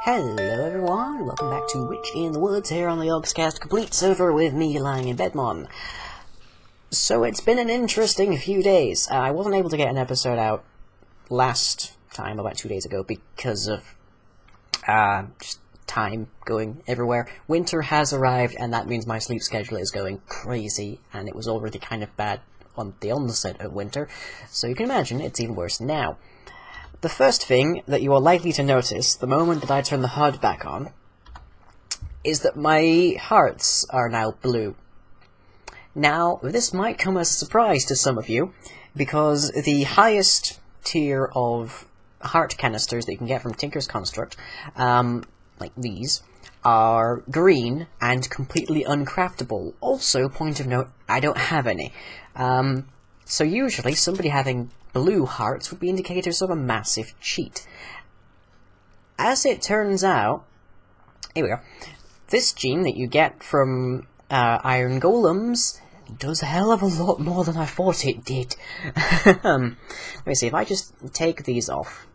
Hello everyone, welcome back to Witch in the Woods here on the Yogscast complete server with me lying in bed, Mom. So it's been an interesting few days. I wasn't able to get an episode out last time, about 2 days ago, because of just time going everywhere. Winter has arrived, and that means my sleep schedule is going crazy, and it was already kind of bad on the onset of winter, so you can imagine it's even worse now. The first thing that you are likely to notice the moment that I turn the HUD back on is that my hearts are now blue. Now, this might come as a surprise to some of you, because the highest tier of heart canisters that you can get from Tinker's Construct, like these, are green and completely uncraftable. Also, point of note, I don't have any. So usually somebody having blue hearts would be indicators of a massive cheat. As it turns out, here we go, this gene that you get from iron golems does a hell of a lot more than I thought it did. Let me see, if I just take these off,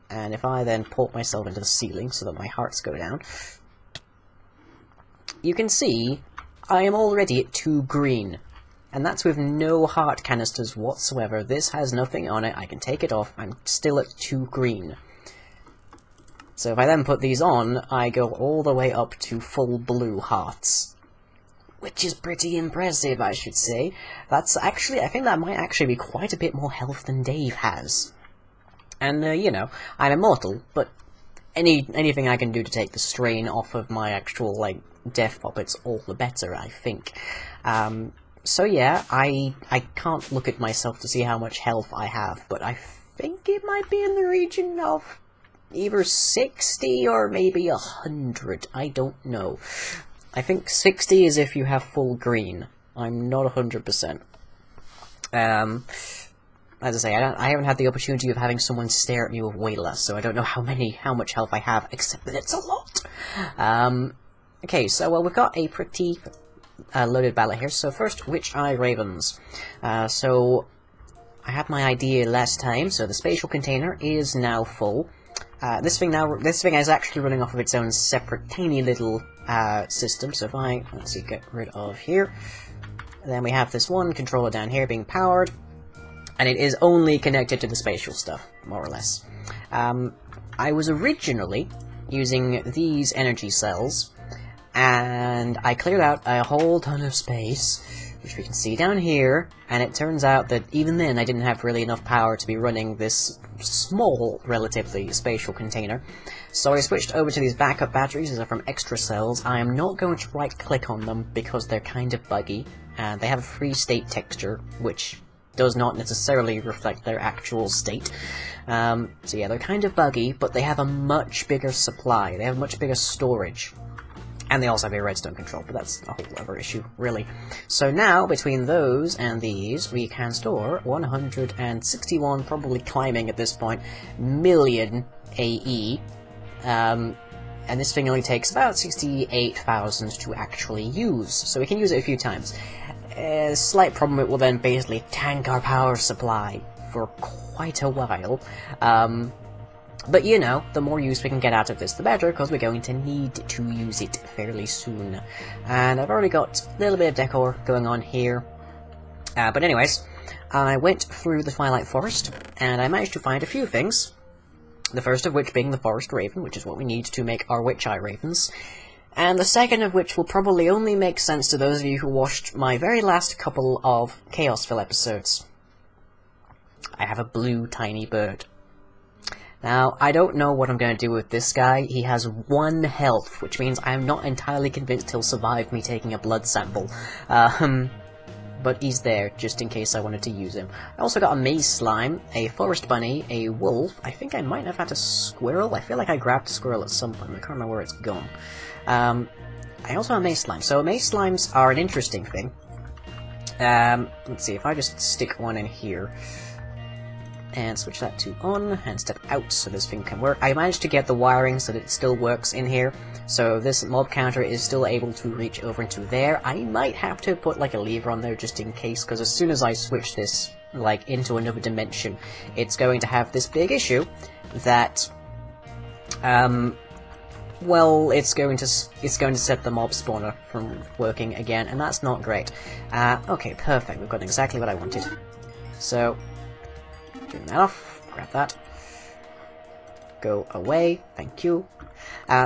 and if I then port myself into the ceiling so that my hearts go down, you can see I am already at 2 green. And that's with no heart canisters whatsoever. This has nothing on it. I can take it off. I'm still at 2 green. So if I then put these on, I go all the way up to full blue hearts. Which is pretty impressive, I should say. That's actually, I think that might actually be quite a bit more health than Dave has. And, you know, I'm immortal, but anything I can do to take the strain off of my actual, like, death puppets, all the better, I think. So yeah, I can't look at myself to see how much health I have, but I think it might be in the region of either 60 or maybe 100. I don't know. I think 60 is if you have full green. I'm not 100%. As I say, I haven't had the opportunity of having someone stare at me with way less, so I don't know how much health I have, except that it's a lot. Okay, so well, we've got a pretty loaded ballot here. So first, Witch Eye Ravens. So I had my idea last time. So the spatial container is now full. This thing is actually running off of its own separate, tiny little system. So if I get rid of here, and then we have this one controller down here being powered, and it is only connected to the spatial stuff, more or less. I was originally using these energy cells, and I cleared out a whole ton of space, which we can see down here, and it turns out that even then I didn't have really enough power to be running this small, relatively, spatial container. So I switched over to these backup batteries. These are from Extra Cells. I am not going to right-click on them because they're kind of buggy, and they have a free state texture, which does not necessarily reflect their actual state. So yeah, they're kind of buggy, but they have a much bigger supply. They have much bigger storage. And they also have a redstone control, but that's a whole other issue, really. So now, between those and these, we can store 161, probably climbing at this point, million AE. And this thing only takes about 68,000 to actually use, so we can use it a few times. A slight problem, it will then basically tank our power supply for quite a while. But, you know, the more use we can get out of this, the better, because we're going to need to use it fairly soon. And I've already got a little bit of decor going on here. But anyways, I went through the Twilight Forest, and I managed to find a few things. The first of which being the Forest Raven, which is what we need to make our Witch Eye Ravens. And the second of which will probably only make sense to those of you who watched my very last couple of Chaosville episodes. I have a blue tiny bird. Now, I don't know what I'm going to do with this guy. He has 1 health, which means I'm not entirely convinced he'll survive me taking a blood sample. But he's there, just in case I wanted to use him. I also got a maze slime, a forest bunny, a wolf. I think I might have had a squirrel. I feel like I grabbed a squirrel at some point. I can't remember where it's gone. I also have maze slime. So maze slimes are an interesting thing. Let's see, if I just stick one in here and switch that to on, and step out so this thing can work. I managed to get the wiring so that it still works in here, so this mob counter is still able to reach over into there. I might have to put like a lever on there just in case, because as soon as I switch this like into another dimension, it's going to have this big issue that well, it's going to set the mob spawner from working again, and that's not great. Okay, perfect. We've got exactly what I wanted. So, turn that off. Grab that. Go away. Thank you.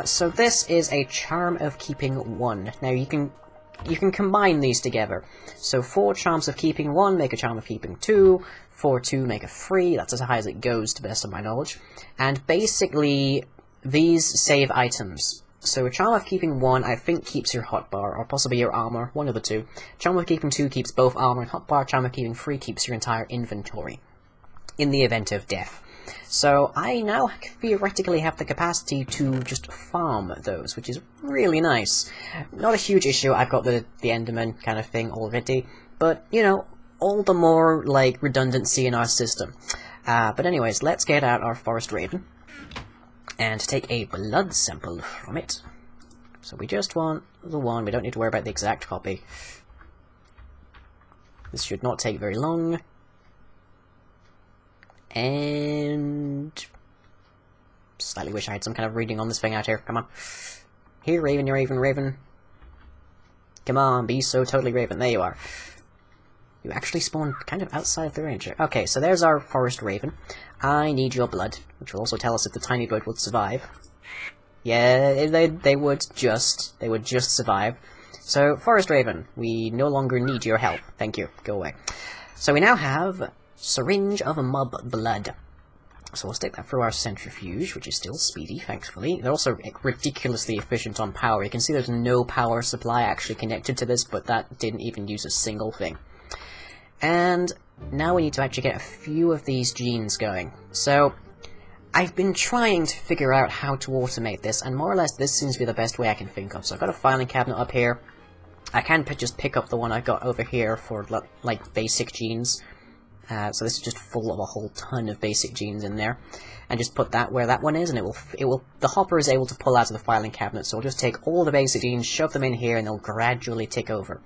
So this is a Charm of Keeping 1. Now you can combine these together. So 4 Charms of Keeping 1 make a Charm of Keeping 2, 4 2 make a 3, that's as high as it goes to the best of my knowledge. And basically, these save items. So a Charm of Keeping 1, I think, keeps your hotbar, or possibly your armor, one of the two. Charm of Keeping 2 keeps both armor and hotbar, Charm of Keeping 3 keeps your entire inventory, in the event of death. So I now theoretically have the capacity to just farm those, which is really nice. Not a huge issue, I've got the Enderman kind of thing already, but, you know, all the more, like, redundancy in our system. But anyways, let's get out our Forest Raven, and take a blood sample from it. So we just want the one, we don't need to worry about the exact copy. This should not take very long. And slightly wish I had some kind of reading on this thing out here. Come on. Here, Raven, you're Raven, Raven. Come on, be so totally Raven. There you are. You actually spawned kind of outside of the range. Okay, so there's our Forest Raven. I need your blood, which will also tell us if the tiny bird would survive. Yeah, they would just survive. So, Forest Raven, we no longer need your help. Thank you. Go away. So we now have Syringe of Mob Blood. So we'll stick that through our centrifuge, which is still speedy, thankfully. They're also ridiculously efficient on power. You can see there's no power supply actually connected to this, but that didn't even use a single thing. And now we need to actually get a few of these genes going. So I've been trying to figure out how to automate this, and more or less this seems to be the best way I can think of. So I've got a filing cabinet up here. I can just pick up the one I've got over here for, like, basic genes. So this is just full of a whole ton of basic genes in there, and just put that where that one is, and the hopper is able to pull out of the filing cabinet, so we'll just take all the basic genes, shove them in here, and they'll gradually tick over.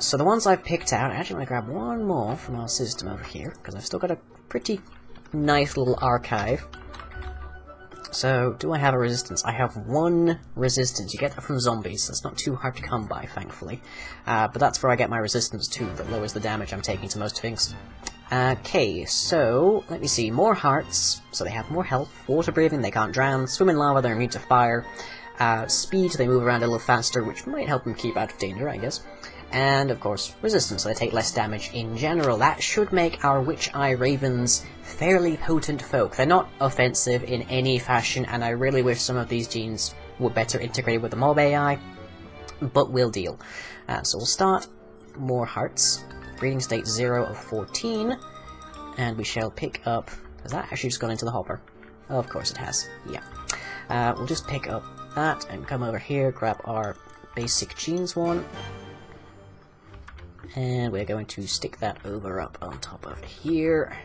So the ones I've picked out, I actually want to grab one more from our system over here, because I've still got a pretty nice little archive. So, do I have a resistance? I have 1 resistance. You get that from zombies. That's not too hard to come by, thankfully. But that's where I get my resistance too, that lowers the damage I'm taking to most things. Okay, so, let me see. More hearts, so they have more health. Water breathing, they can't drown. Swim in lava, they're immune to fire. Speed, they move around a little faster, which might help them keep out of danger, I guess. And, of course, resistance, so they take less damage in general. That should make our Witch-Eye Ravens fairly potent folk. They're not offensive in any fashion, and I really wish some of these genes were better integrated with the mob AI, but we'll deal. So we'll start. More hearts. Breeding state 0 of 14, and we shall pick up... Has that actually just gone into the hopper? Oh, of course it has. Yeah. We'll just pick up that, and come over here, grab our basic genes one. And we're going to stick that over up on top of here.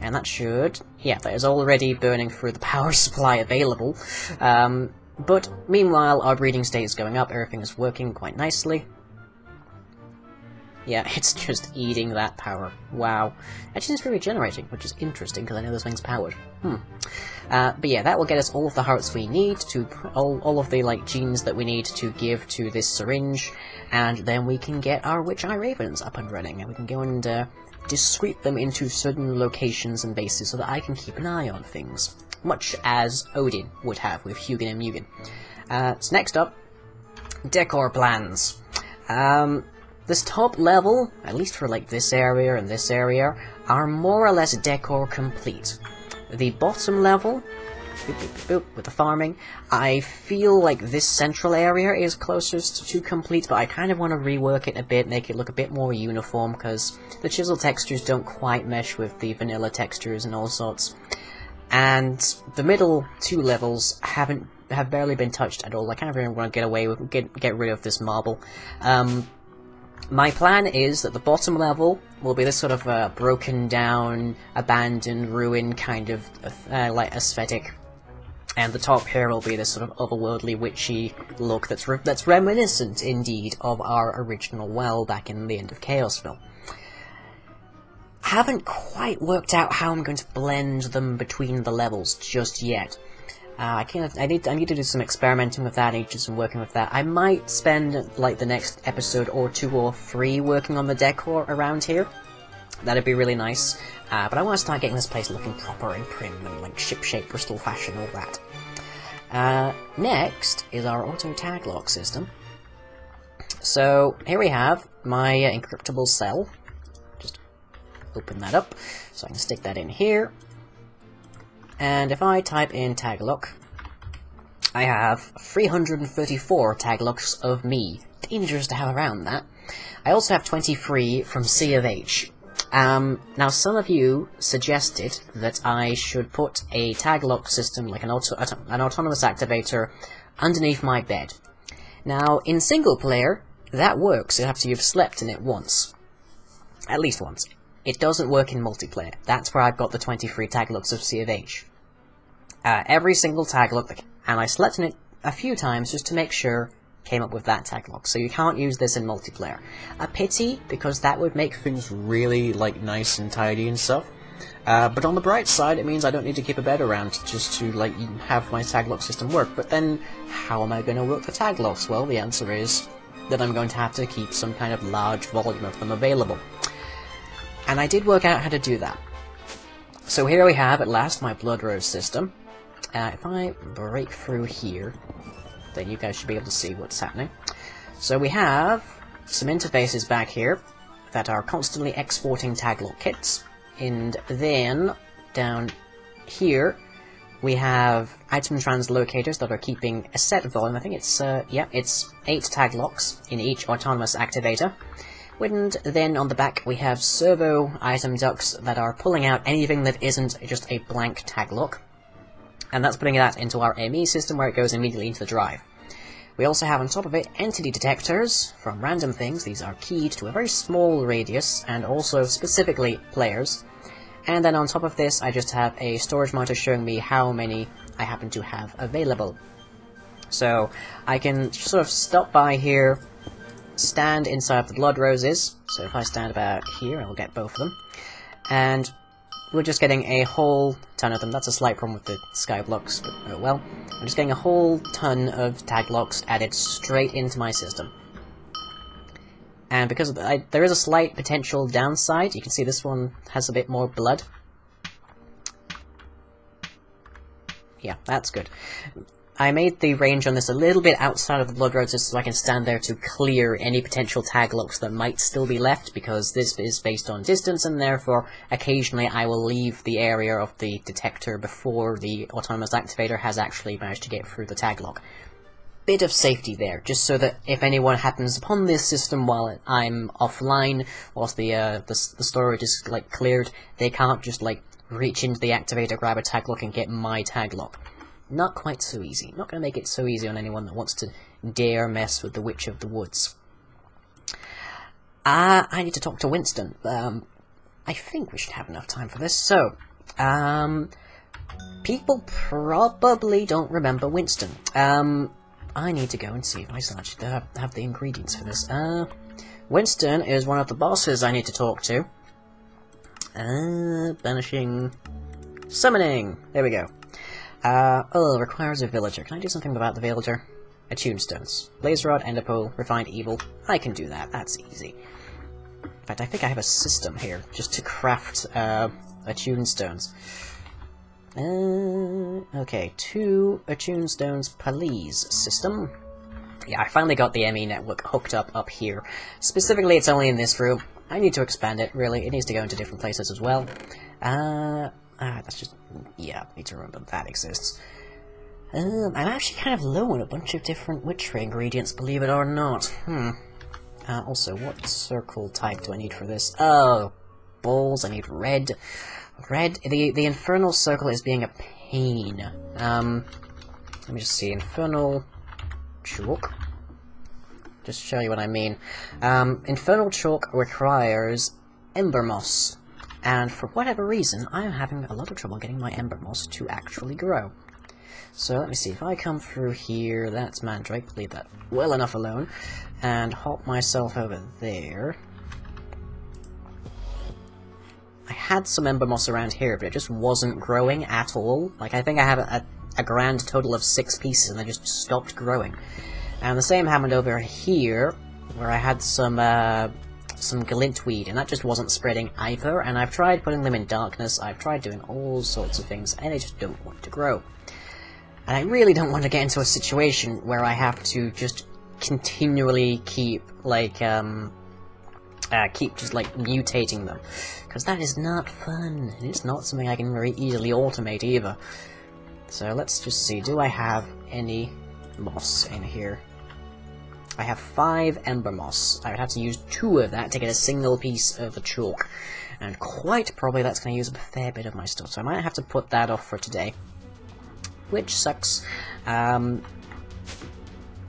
And that should... Yeah, that is already burning through the power supply available. But meanwhile, our breeding state is going up, everything is working quite nicely. Yeah, it's just eating that power. Wow. Actually, it's regenerating, which is interesting, because I know this thing's powered. But yeah, that will get us all of the hearts we need, to all of the, like, genes that we need to give to this syringe, and then we can get our Witch-Eye Ravens up and running, and we can go and discrete them into certain locations and bases so that I can keep an eye on things, much as Odin would have with Hugin and Mugen. So next up, decor plans. This top level, at least for like this area and this area, are more or less decor complete. The bottom level, with the farming, I feel like this central area is closest to complete, but I kind of want to rework it a bit, make it look a bit more uniform, because the chisel textures don't quite mesh with the vanilla textures and all sorts. And the middle 2 levels have barely been touched at all. I kind of really want to get away with, get rid of this marble. My plan is that the bottom level will be this sort of broken down, abandoned, ruin kind of like aesthetic, and the top here will be this sort of otherworldly, witchy look that's reminiscent, indeed, of our original well back in the end of Chaosville. Haven't quite worked out how I'm going to blend them between the levels just yet. I need to do some experimenting with that. I need to do some working with that. I might spend like the next episode or 2 or 3 working on the decor around here. That'd be really nice. But I want to start getting this place looking proper and prim and like ship-shape, Bristol fashion, all that. Next is our auto tag lock system. So here we have my encryptable cell. Just open that up so I can stick that in here. And if I type in taglock, I have 334 taglocks of me. Dangerous to have around that. I also have 23 from C of H. Now some of you suggested that I should put a taglock system, like an autonomous activator, underneath my bed. Now, in single player, that works after you've slept in it once. At least once. It doesn't work in multiplayer. That's where I've got the 23 taglocks of C of H. Every single taglock, and I slept in it a few times just to make sure, came up with that taglock. So you can't use this in multiplayer. A pity, because that would make things really, like, nice and tidy and stuff. But on the bright side, it means I don't need to keep a bed around just to, like, have my taglock system work. But then, how am I going to work the taglocks? Well, the answer is that I'm going to have to keep some kind of large volume of them available. And I did work out how to do that. So here we have, at last, my Blood Rose system. If I break through here, then you guys should be able to see what's happening. So we have some interfaces back here that are constantly exporting taglock kits. And then, down here, we have item translocators that are keeping a set volume. I think it's, it's 8 taglocks in each autonomous activator. And then on the back we have servo item ducts that are pulling out anything that isn't just a blank taglock. And that's putting that into our ME system where it goes immediately into the drive. We also have on top of it entity detectors from random things. These are keyed to a very small radius and also specifically players. And then on top of this I just have a storage monitor showing me how many I happen to have available. So I can sort of stop by here, stand inside the Blood Roses. So if I stand about here, I'll get both of them. And we're just getting a whole ton of them. That's a slight problem with the skyblocks, but oh well. I'm just getting a whole ton of taglocks added straight into my system. And because of there is a slight potential downside. You can see this one has a bit more blood. Yeah, that's good. I made the range on this a little bit outside of the Blood Roses so I can stand there to clear any potential taglocks that might still be left, because this is based on distance, and therefore occasionally I will leave the area of the detector before the autonomous activator has actually managed to get through the taglock. Bit of safety there, just so that if anyone happens upon this system while I'm offline, whilst the storage is like cleared, they can't just like reach into the activator, grab a taglock, and get my taglock. Not quite so easy. Not going to make it so easy on anyone that wants to dare mess with the Witch of the Woods. I need to talk to Winston. I think we should have enough time for this. So, people probably don't remember Winston. I need to go and see if I still actually have the ingredients for this. Winston is one of the bosses I need to talk to. Banishing... Summoning! There we go. Requires a villager. Can I do something about the villager? Attune stones. Blaze rod, ender pearl, refined evil. I can do that. That's easy. In fact, I think I have a system here just to craft attune stones. Okay, 2 attune stones, please. System. Yeah, I finally got the ME network hooked up here. Specifically, it's only in this room. I need to expand it, really. It needs to go into different places as well. That's just... yeah, need to remember that exists. I'm actually kind of low on a bunch of different witchery ingredients, believe it or not. Also, what circle type do I need for this? Oh, balls, I need red. Red, the infernal circle is being a pain. Let me just see, infernal chalk. Just to show you what I mean. Infernal chalk requires ember moss. And for whatever reason, I'm having a lot of trouble getting my ember moss to actually grow. So let me see, if I come through here, that's mandrake, leave that well enough alone, and hop myself over there. I had some ember moss around here, but it just wasn't growing at all. Like, I think I have a grand total of 6 pieces, and they just stopped growing. And the same happened over here, where I had some glintweed, and that just wasn't spreading either, and I've tried putting them in darkness, I've tried doing all sorts of things, and they just don't want to grow. And I really don't want to get into a situation where I have to just continually keep, like, just, like, mutating them. Because that is not fun, and it's not something I can very easily automate either. So let's just see, do I have any moss in here? I have 5 ember moss. I would have to use 2 of that to get a single piece of the chalk. And quite probably that's going to use up a fair bit of my stuff, so I might have to put that off for today. Which sucks.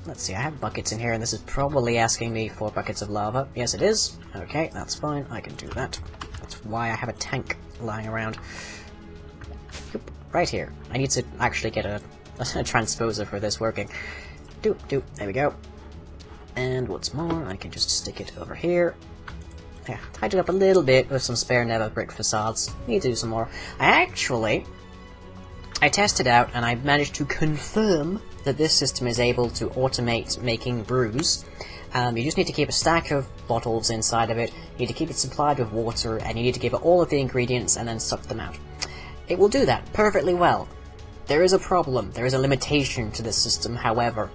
Let's see, I have buckets in here, and this is probably asking me for buckets of lava. Yes, it is. Okay, that's fine. I can do that. That's why I have a tank lying around. Yep, right here. I need to actually get a transposer for this working. There we go. And what's more, I can just stick it over here. Yeah, tied it up a little bit with some spare nether brick facades. Need to do some more. I tested out, and I managed to confirm that this system is able to automate making brews. You just need to keep a stack of bottles inside of it, you need to keep it supplied with water, and you need to give it all of the ingredients and then suck them out. It will do that perfectly well. There is a problem, there is a limitation to this system, however.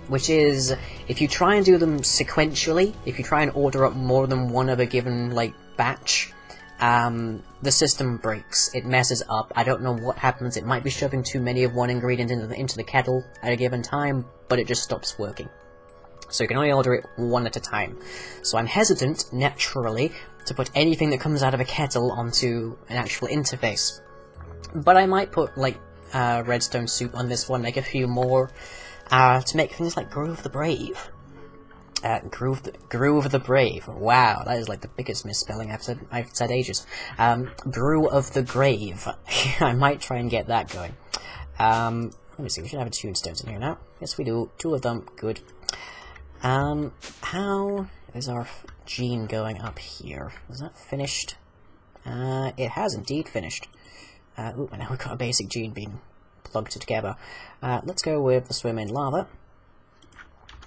Which is, if you try and do them sequentially, if you try and order up more than one of a given, like, batch, the system breaks. It messes up. I don't know what happens. It might be shoving too many of one ingredient into the kettle at a given time, but it just stops working. So you can only order it one at a time. So I'm hesitant, naturally, to put anything that comes out of a kettle onto an actual interface. But I might put, like, redstone soup on this one, make a few more, to make things like Groove the Brave. Groove the Brave. Wow, that is like the biggest misspelling I've said ages. Brew of the Grave. I might try and get that going. Let me see, we should have a tombstones in here now. Yes, we do. 2 of them. Good. How is our gene going up here? Is that finished? It has indeed finished. Ooh, and now we've got a basic gene being plugged together. Let's go with the swim in lava.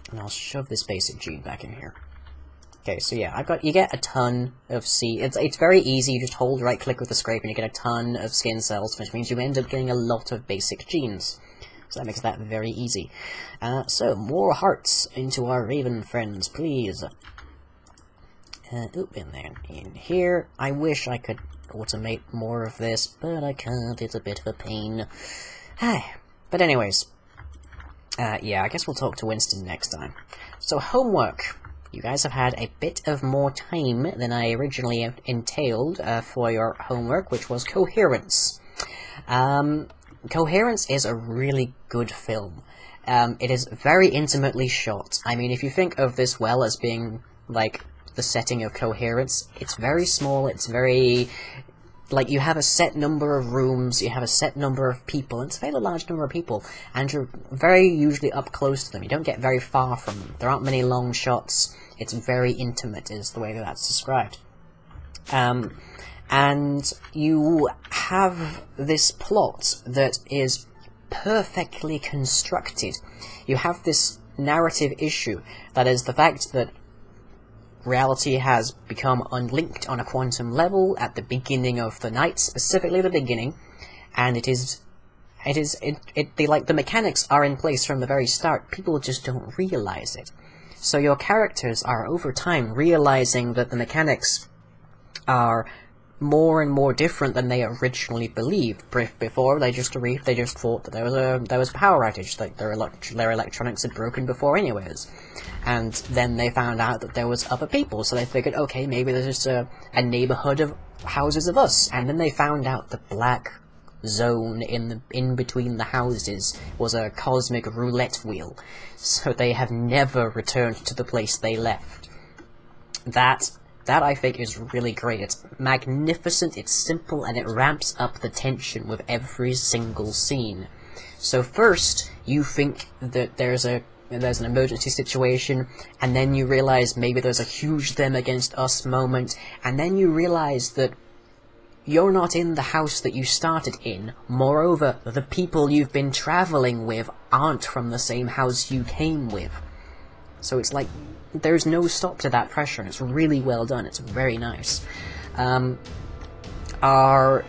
And I'll shove this basic gene back in here. Okay, so yeah, you get a ton of it's very easy, you just hold right click with the scrape and you get a ton of skin cells, which means you end up getting a lot of basic genes. So that makes that very easy. So, more hearts into our raven friends, please. Oop, in here. I wish I could automate more of this, but I can't, it's a bit of a pain. But anyways, yeah, I guess we'll talk to Winston next time. So, homework. You guys have had a bit of more time than I originally entailed for your homework, which was Coherence. Coherence is a really good film. It is very intimately shot. I mean, if you think of this well as being, like, the setting of Coherence, it's very small, it's very... like, you have a set number of rooms, you have a set number of people, and it's a fairly large number of people, and you're very usually up close to them. You don't get very far from them. There aren't many long shots. It's very intimate, is the way that that's described. And you have this plot that is perfectly constructed. You have this narrative issue, that is the fact that reality has become unlinked on a quantum level at the beginning of the night, specifically the beginning, and the mechanics are in place from the very start. People just don't realize it. So your characters are over time realizing that the mechanics are more and more different than they originally believed. Before, they just thought that there was a power outage, like their electronics had broken before anyways. And then they found out that there was other people, so they figured, okay, maybe there's just a neighborhood of houses of us. And then they found out the black zone in between the houses was a cosmic roulette wheel. So they have never returned to the place they left. That I think is really great. It's magnificent, it's simple, and it ramps up the tension with every single scene. So first, you think that there's an emergency situation, and then you realize maybe there's a huge them against us moment, and then you realize that you're not in the house that you started in. Moreover, the people you've been travelling with aren't from the same house you came with. So it's like, there's no stop to that pressure, and it's really well done. It's very nice. Our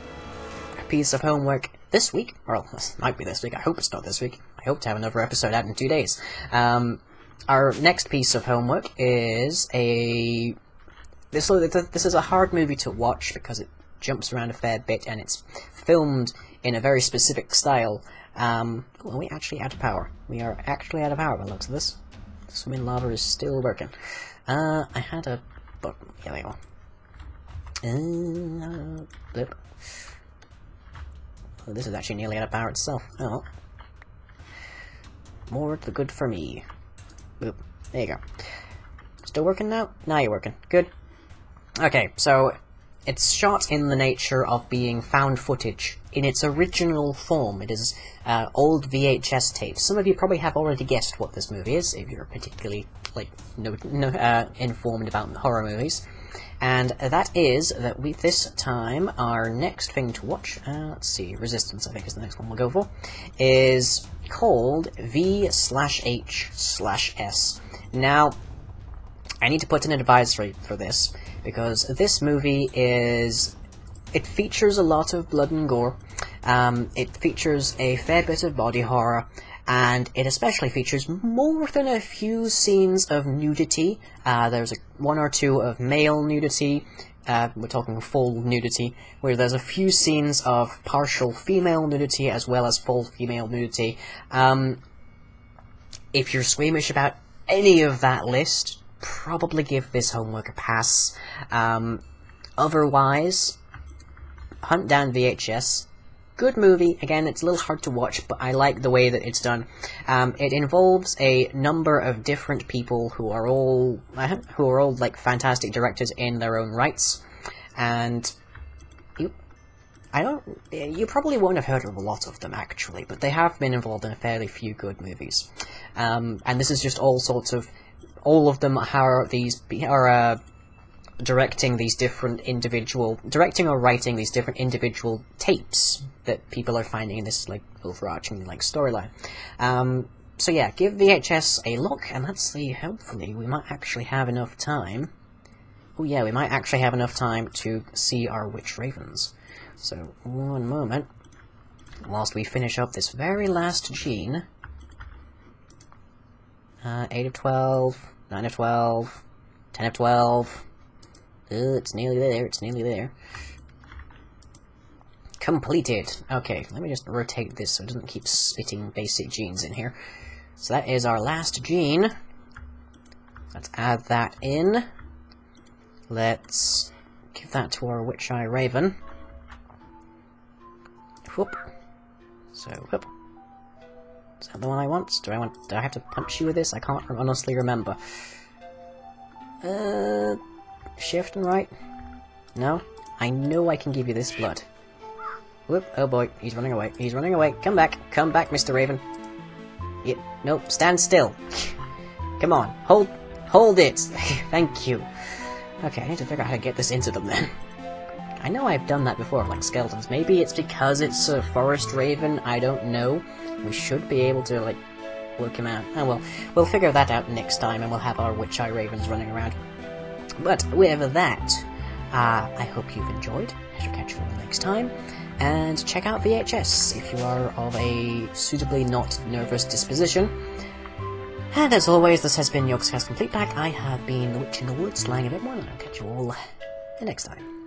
piece of homework this week, well, this might be this week, I hope it's not this week. I hope to have another episode out in 2 days. Our next piece of homework is this is a hard movie to watch because it jumps around a fair bit and it's filmed in a very specific style. Oh, are we actually out of power? We are actually out of power by the looks of this. The swimming lava is still working. I had a button. Yeah, there you go. Blip. Oh, this is actually nearly out of power itself. Oh. More the good for me. Boop. There you go. Still working now? Now you're working. Good. Okay, so it's shot in the nature of being found footage. In its original form, it is old VHS tapes. Some of you probably have already guessed what this movie is, if you're particularly informed about horror movies. And that is that this time, our next thing to watch, let's see, Resistance I think is the next one we'll go for, is called V/H/S. Now, I need to put an advisory for this, because this movie it features a lot of blood and gore, it features a fair bit of body horror, and it especially features more than a few scenes of nudity. There's one or two of male nudity, we're talking full nudity, where there's a few scenes of partial female nudity as well as full female nudity. If you're squeamish about any of that list, probably give this homework a pass. Otherwise, hunt down VHS. Good movie. Again, it's a little hard to watch, but I like the way that it's done. It involves a number of different people who are all like fantastic directors in their own rights, and you probably won't have heard of a lot of them actually, but they have been involved in a fairly few good movies. And this is just all of them are directing or writing these different individual tapes that people are finding in this like overarching like storyline. So yeah, give VHS a look, and let's see, hopefully we might actually have enough time. Oh yeah, we might actually have enough time to see our witch ravens. So, one moment, whilst we finish up this very last gene. 8 of 12, 9 of 12, 10 of 12. It's nearly there, it's nearly there. Completed! Okay, let me just rotate this so it doesn't keep spitting basic genes in here. So that is our last gene. Let's add that in. Let's give that to our Witch Eye Raven. Whoop. So, whoop. Is that the one I want? Do I have to punch you with this? I can't honestly remember. Shift and right? No? I know I can give you this blood. Whoop, oh boy, he's running away. He's running away. Come back, Mr. Raven. Yeah, nope, stand still. Come on, hold it. Thank you. Okay, I need to figure out how to get this into them then. I know I've done that before, like skeletons. Maybe it's because it's a forest raven, I don't know. We should be able to, like, work him out. Oh well, we'll figure that out next time, and we'll have our Witch Eye Ravens running around. But with that, I hope you've enjoyed. I shall catch you all next time. And check out VHS if you are of a suitably not nervous disposition. And as always, this has been Yogscast Complete Pack. I have been the Witch in the Woods, lying a bit more, and I'll catch you all next time.